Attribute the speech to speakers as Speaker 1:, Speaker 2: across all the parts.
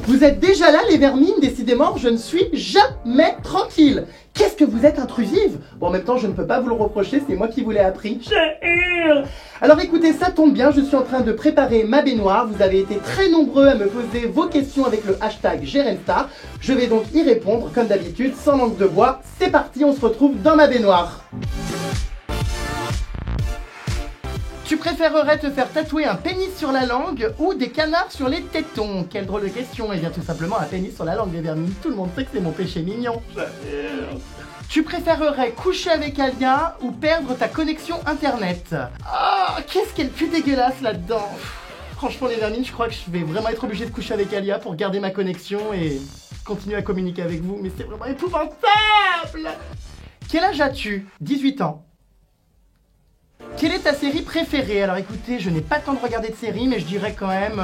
Speaker 1: Vous êtes déjà là les vermines, décidément je ne suis jamais tranquille. Qu'est-ce que vous êtes intrusive? Bon en même temps je ne peux pas vous le reprocher, c'est moi qui vous l'ai appris. Alors écoutez, ça tombe bien, je suis en train de préparer ma baignoire. Vous avez été très nombreux à me poser vos questions avec le hashtag Jeremstar. Je vais donc y répondre comme d'habitude, sans langue de bois. C'est parti, on se retrouve dans ma baignoire. Tu préférerais te faire tatouer un pénis sur la langue ou des canards sur les tétons? Quelle drôle de question. Et bien tout simplement un pénis sur la langue, les vermines. Tout le monde sait que c'est mon péché mignon. Tu préférerais coucher avec Alia ou perdre ta connexion internet? Oh, qu'est-ce qu'elle est plus dégueulasse là-dedans. Franchement les vermines, je crois que je vais vraiment être obligé de coucher avec Alia pour garder ma connexion et continuer à communiquer avec vous. Mais c'est vraiment épouvantable. Quel âge as-tu? 18 ans. Quelle est ta série préférée? Alors écoutez, je n'ai pas le temps de regarder de série, mais je dirais quand même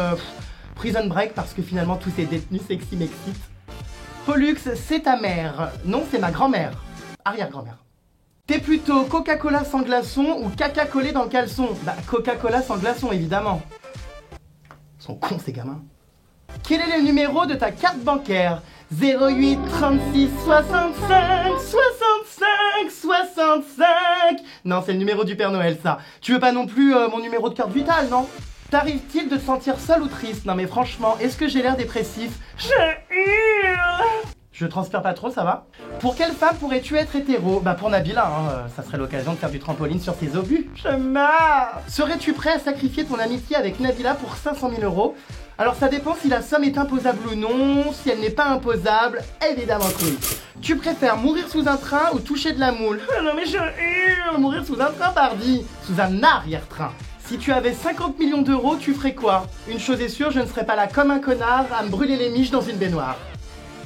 Speaker 1: Prison Break, parce que finalement tous ces détenus sexy m'excitent. Pollux, c'est ta mère. Non, c'est ma grand-mère. Arrière-grand-mère. T'es plutôt Coca-Cola sans glaçon ou caca collé dans le caleçon? Bah Coca-Cola sans glaçon, évidemment. Ils sont cons ces gamins. Quel est le numéro de ta carte bancaire? 08 36 65 65 65. Non, c'est le numéro du Père Noël, ça. Tu veux pas non plus mon numéro de carte vitale, non? T'arrive-t-il de te sentir seul ou triste? Non mais franchement, est-ce que j'ai l'air dépressif? Je transpire pas trop, ça va? Pour quelle femme pourrais-tu être hétéro? Bah pour Nabila, hein, ça serait l'occasion de faire du trampoline sur ses obus. Je marre. Serais-tu prêt à sacrifier ton amitié avec Nabila pour 500 000 €? Alors ça dépend si la somme est imposable ou non. Si elle n'est pas imposable, évidemment que oui. Tu préfères mourir sous un train ou toucher de la moule? Non mais mourir sous un train, pardi. Sous un arrière-train. Si tu avais 50 millions d'euros, tu ferais quoi? Une chose est sûre, je ne serais pas là comme un connard à me brûler les miches dans une baignoire.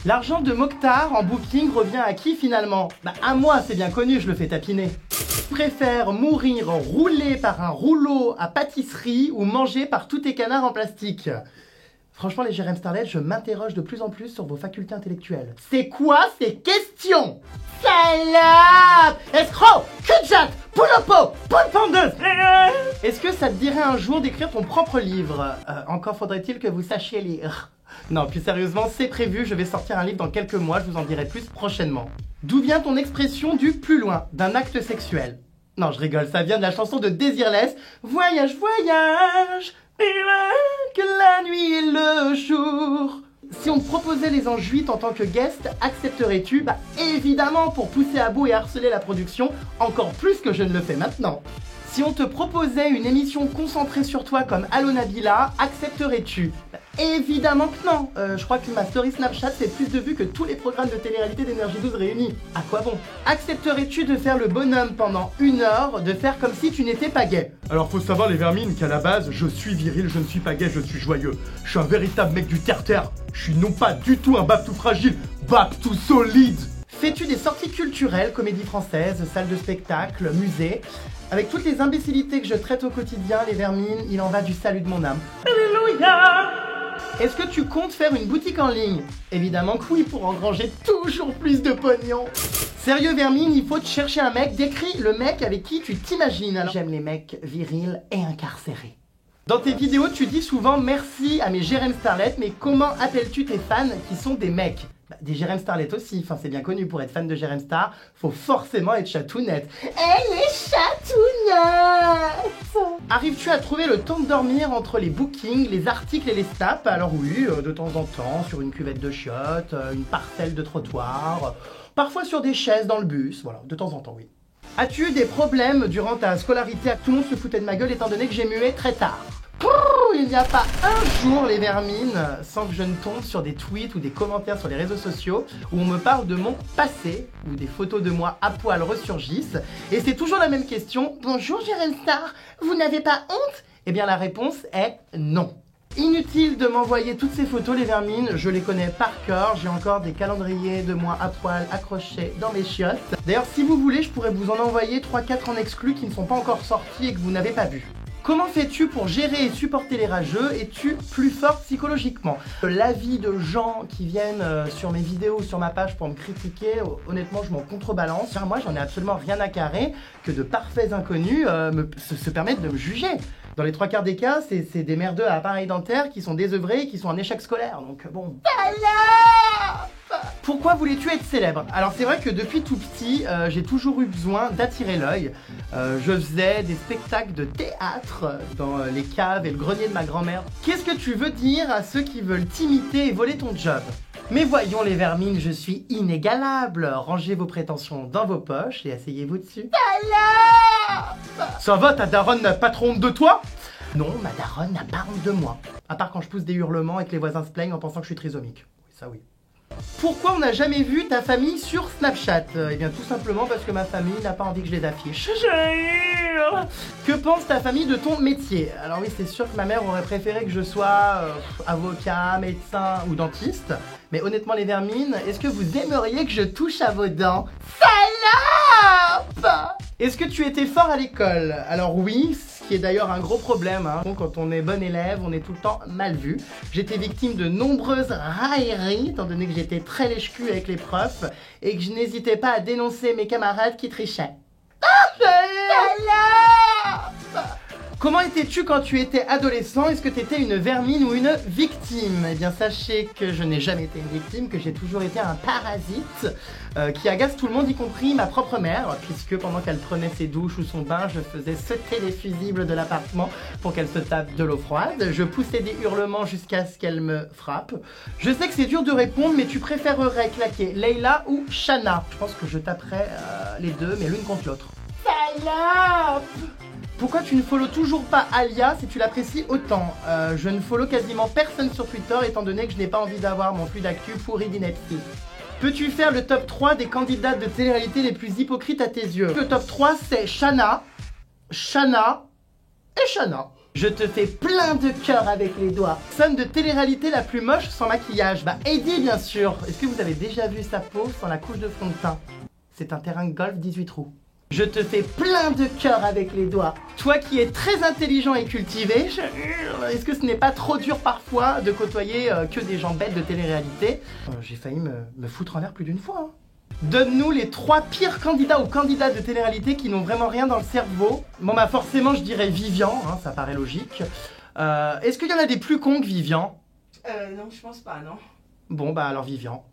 Speaker 1: L'argent de Mokhtar en booking revient à qui finalement? Bah à moi, c'est bien connu, je le fais tapiner. Tu préfères mourir roulé par un rouleau à pâtisserie ou manger par tous tes canards en plastique? Franchement les Jeremstarlettes, je m'interroge de plus en plus sur vos facultés intellectuelles. C'est quoi ces questions? Salope! Escroc! Cul-de-jatte! Poule-au-pot! Poule-pondeuse! Est-ce que ça te dirait un jour d'écrire ton propre livre? Encore faudrait-il que vous sachiez lire. Non, plus sérieusement, c'est prévu, je vais sortir un livre dans quelques mois, je vous en dirai plus prochainement. D'où vient ton expression du plus loin, d'un acte sexuel? Non, je rigole, ça vient de la chanson de Désirless. Voyage, voyage, que la nuit et le jour. Si on te proposait les Anges 8 en tant que guest, accepterais-tu? Bah évidemment, pour pousser à bout et harceler la production, encore plus que je ne le fais maintenant. Si on te proposait une émission concentrée sur toi comme Allo Nabila, accepterais-tu? Bah, évidemment que non. Je crois que ma story Snapchat fait plus de vues que tous les programmes de télé-réalité d'Énergie 12 réunis. À quoi bon? Accepterais-tu de faire le bonhomme pendant 1 heure, de faire comme si tu n'étais pas gay? Alors faut savoir les vermines qu'à la base, je suis viril, je ne suis pas gay, je suis joyeux. Je suis un véritable mec du terre-terre. Je suis non pas du tout un bap tout fragile, bap tout solide. Fais-tu des sorties culturelles, comédie française, salle de spectacle, musée? Avec toutes les imbécilités que je traite au quotidien, les vermines, il en va du salut de mon âme. Alléluia! Est-ce que tu comptes faire une boutique en ligne? Évidemment que oui, pour engranger toujours plus de pognon. Sérieux vermine, il faut te chercher un mec. Décris le mec avec qui tu t'imagines. Alors, j'aime les mecs virils et incarcérés. Dans tes vidéos, tu dis souvent merci à mes Jeremstarlettes, mais comment appelles-tu tes fans qui sont des mecs? Bah, des Jeremstarlettes aussi, enfin c'est bien connu, pour être fan de Jeremstar, faut forcément être chatounette. Elle est chatounette! Arrives-tu à trouver le temps de dormir entre les bookings, les articles et les snaps? Alors oui, de temps en temps, sur une cuvette de chiottes, une parcelle de trottoir, parfois sur des chaises dans le bus, voilà, de temps en temps, oui. As-tu eu des problèmes durant ta scolarité? Tout le monde se foutait de ma gueule étant donné que j'ai mué très tard. Il n'y a pas un jour, les vermines, sans que je ne tombe sur des tweets ou des commentaires sur les réseaux sociaux où on me parle de mon passé, où des photos de moi à poil ressurgissent. Et c'est toujours la même question. Bonjour Jeremstar, vous n'avez pas honte? Eh bien la réponse est non. Inutile de m'envoyer toutes ces photos les vermines, je les connais par cœur, j'ai encore des calendriers de moi à poil accrochés dans mes chiottes. D'ailleurs si vous voulez, je pourrais vous en envoyer 3-4 en exclus qui ne sont pas encore sortis et que vous n'avez pas vus. Comment fais-tu pour gérer et supporter les rageux? Es-tu plus fort psychologiquement? L'avis de gens qui viennent sur mes vidéos ou sur ma page pour me critiquer, honnêtement je m'en contrebalance. Moi j'en ai absolument rien à carrer que de parfaits inconnus se permettent de me juger. Dans les 3 quarts des cas, c'est des merdeux à appareil dentaire qui sont désœuvrés et qui sont en échec scolaire, donc bon... Pourquoi voulais-tu être célèbre? Alors c'est vrai que depuis tout petit, j'ai toujours eu besoin d'attirer l'œil. Je faisais des spectacles de théâtre dans les caves et le grenier de ma grand-mère. Qu'est-ce que tu veux dire à ceux qui veulent t'imiter et voler ton job? Mais voyons les vermines, je suis inégalable. Rangez vos prétentions dans vos poches et asseyez-vous dessus. Ça va, ta daronne n'a pas trop honte de toi? Non, ma daronne n'a pas honte de moi. À part quand je pousse des hurlements et que les voisins se plaignent en pensant que je suis trisomique. Oui, ça oui. Pourquoi on n'a jamais vu ta famille sur Snapchat? Eh bien tout simplement parce que ma famille n'a pas envie que je les affiche. Que pense ta famille de ton métier? Alors oui, c'est sûr que ma mère aurait préféré que je sois avocat, médecin ou dentiste. Mais honnêtement les vermines, est-ce que vous aimeriez que je touche à vos dents? Salope! Est-ce que tu étais fort à l'école? Alors oui, ce qui est d'ailleurs un gros problème, hein. Quand on est bon élève, on est tout le temps mal vu. J'étais victime de nombreuses railleries, étant donné que j'étais très lèche-cul avec les profs, et que je n'hésitais pas à dénoncer mes camarades qui trichaient. Comment étais-tu quand tu étais adolescent? Est-ce que tu étais une vermine ou une victime? Eh bien sachez que je n'ai jamais été une victime, que j'ai toujours été un parasite qui agace tout le monde, y compris ma propre mère, puisque pendant qu'elle prenait ses douches ou son bain, je faisais sauter les fusibles de l'appartement pour qu'elle se tape de l'eau froide. Je poussais des hurlements jusqu'à ce qu'elle me frappe. Je sais que c'est dur de répondre, mais tu préférerais claquer Leila ou Shana? Je pense que je taperais les deux, mais l'une contre l'autre. Salope! Pourquoi tu ne follow toujours pas Alia si tu l'apprécies autant? Je ne follow quasiment personne sur Twitter étant donné que je n'ai pas envie d'avoir mon flux d'actu pourri d'ineptie. Peux-tu faire le top 3 des candidates de télé-réalité les plus hypocrites à tes yeux? Le top 3 c'est Shana, Shana et Shana. Je te fais plein de cœurs avec les doigts. Personne de télé-réalité la plus moche sans maquillage? Bah Heidi bien sûr. Est-ce que vous avez déjà vu sa peau sans la couche de fond de teint? C'est un terrain de golf 18 trous. Je te fais plein de cœurs avec les doigts. Toi qui es très intelligent et cultivé, est-ce que ce n'est pas trop dur parfois de côtoyer que des gens bêtes de télé-réalité? J'ai failli me foutre en l'air plus d'une fois. Hein. Donne-nous les 3 pires candidats ou candidates de télé-réalité qui n'ont vraiment rien dans le cerveau. Bon bah forcément je dirais Vivian, hein, ça paraît logique. Est-ce qu'il y en a des plus cons que Vivian?
Speaker 2: Non, je pense pas, non.
Speaker 1: Bon bah alors Vivian.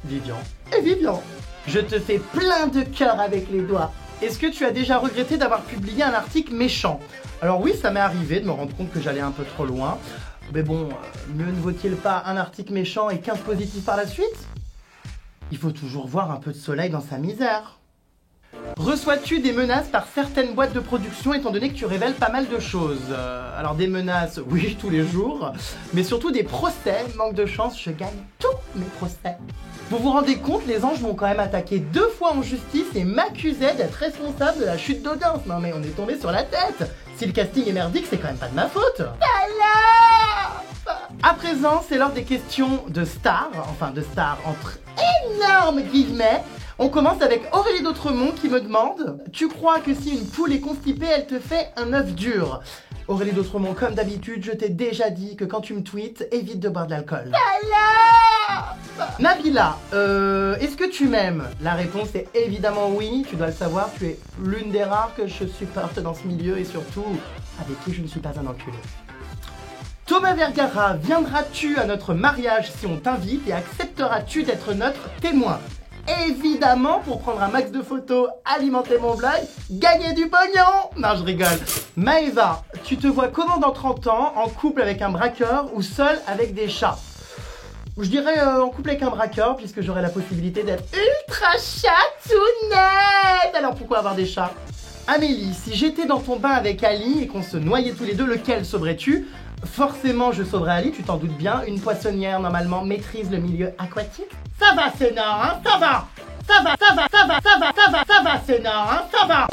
Speaker 1: Vivian et Vivian. Je te fais plein de cœurs avec les doigts. Est-ce que tu as déjà regretté d'avoir publié un article méchant? Alors oui, ça m'est arrivé de me rendre compte que j'allais un peu trop loin. Mais bon, mieux ne vaut-il pas un article méchant et 15 positifs par la suite? Il faut toujours voir un peu de soleil dans sa misère. Reçois-tu des menaces par certaines boîtes de production étant donné que tu révèles pas mal de choses? Alors des menaces, oui, tous les jours, mais surtout des procès. Manque de chance, je gagne tous mes procès. Vous vous rendez compte, les anges m'ont quand même attaqué 2 fois en justice et m'accusaient d'être responsable de la chute d'audience. Non mais on est tombé sur la tête. Si le casting est merdique, c'est quand même pas de ma faute. À présent, c'est l'heure des questions de stars, enfin de stars entre énormes guillemets. On commence avec Aurélie d'Autremont qui me demande: tu crois que si une poule est constipée, elle te fait un œuf dur? Aurélie d'Autremont, comme d'habitude, je t'ai déjà dit que quand tu me tweets, évite de boire de l'alcool. Nabila, est-ce que tu m'aimes? La réponse est évidemment oui, tu dois le savoir, tu es l'une des rares que je supporte dans ce milieu et surtout avec qui je ne suis pas un enculé. Thomas Vergara, viendras-tu à notre mariage si on t'invite et accepteras-tu d'être notre témoin? Évidemment, pour prendre un max de photos, alimenter mon blog, gagner du pognon. Non, je rigole. Maëva, tu te vois comment dans 30 ans, en couple avec un braqueur ou seul avec des chats? Je dirais en couple avec un braqueur, puisque j'aurais la possibilité d'être ultra chatounette. Alors pourquoi avoir des chats? Amélie, si j'étais dans ton bain avec Ali et qu'on se noyait tous les deux, lequel sauverais-tu? Forcément, je sauverais Ali, tu t'en doutes bien. Une poissonnière, normalement, maîtrise le milieu aquatique. Ça va, Sénat, hein, ça va, Sénat, hein, ça va.